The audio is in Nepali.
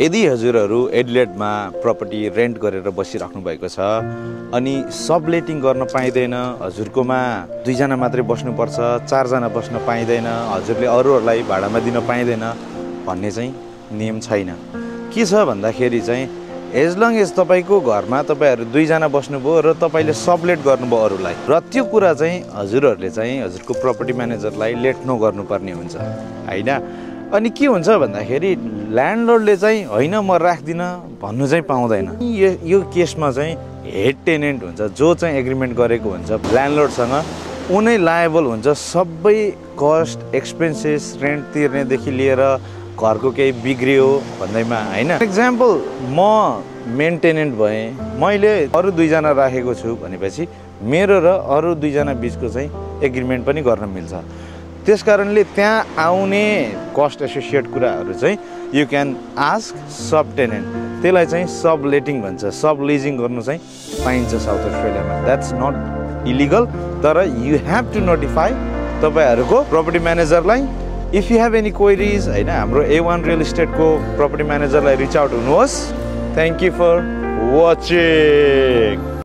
यदि हजुरहरू एडिलेडमा प्रपर्टी रेन्ट गरेर बसिराख्नु भएको छ अनि सबलेटिङ गर्न पाइँदैन, हजुरकोमा 2 जना मात्रै बस्नुपर्छ, 4 जना बस्न पाइँदैन, हजुरले अरूहरूलाई भाडामा दिन पाइँदैन भन्ने चाहिँ नियम छैन। के छ भन्दाखेरि चाहिँ एज लङ एज तपाईको घरमा तपाईहरु 2 जना बस्नुभयो र तपाईले सबलेट गर्नुभयो अरूलाई, र त्यो कुरा चाहिँ हजुरहरूले चाहिँ हजुरको प्रपर्टी म्यानेजरलाई लेट नगर्नुपर्ने हुन्छ हैन। अनि के हुन्छ भन्दाखेरि ल्यान्डलर्डले चाहिँ हैन म राख्दिन भन्नु चाहिँ पाउँदैन। यो केसमा चाहिँ हेड टेनेन्ट हुन्छ, जो चाहिँ एग्रिमेन्ट गरेको हुन्छ ल्यान्डलर्डसँग, उनै लायबल हुन्छ सबै कस्ट एक्सपेन्सेस रेन्ट तिर्नेदेखि लिएर घरको केही बिग्रियो भन्दैमा हैन। एक्जाम्पल म मेन्टेनेन्ट भएँ, मैले अरू 2 जना राखेको छु भनेपछि मेरो र अरू 2 जना बीचको चाहिँ एग्रिमेन्ट पनि गर्न मिल्छ। त्यसकारणले त्यहाँ आउने कस्ट एसोसिएट कुराहरू चाहिँ you can ask sub tenant, त्यसलाई चाहिँ सब लेटिङ भन्छ, सब लिजिङ गर्नु चाहिँ पाइन्छ साउथ अस्ट्रेलियामा। द्याट्स नट इलिगल, तर यु हेभ टु नोटिफाई तपाईहरुको प्रपर्टी म्यानेजरलाई। If you have any queries हैन, हाम्रो A1 रियल इस्टेटको प्रपर्टी म्यानेजरलाई रिच आउट हुनुहोस्। Thank you for watching.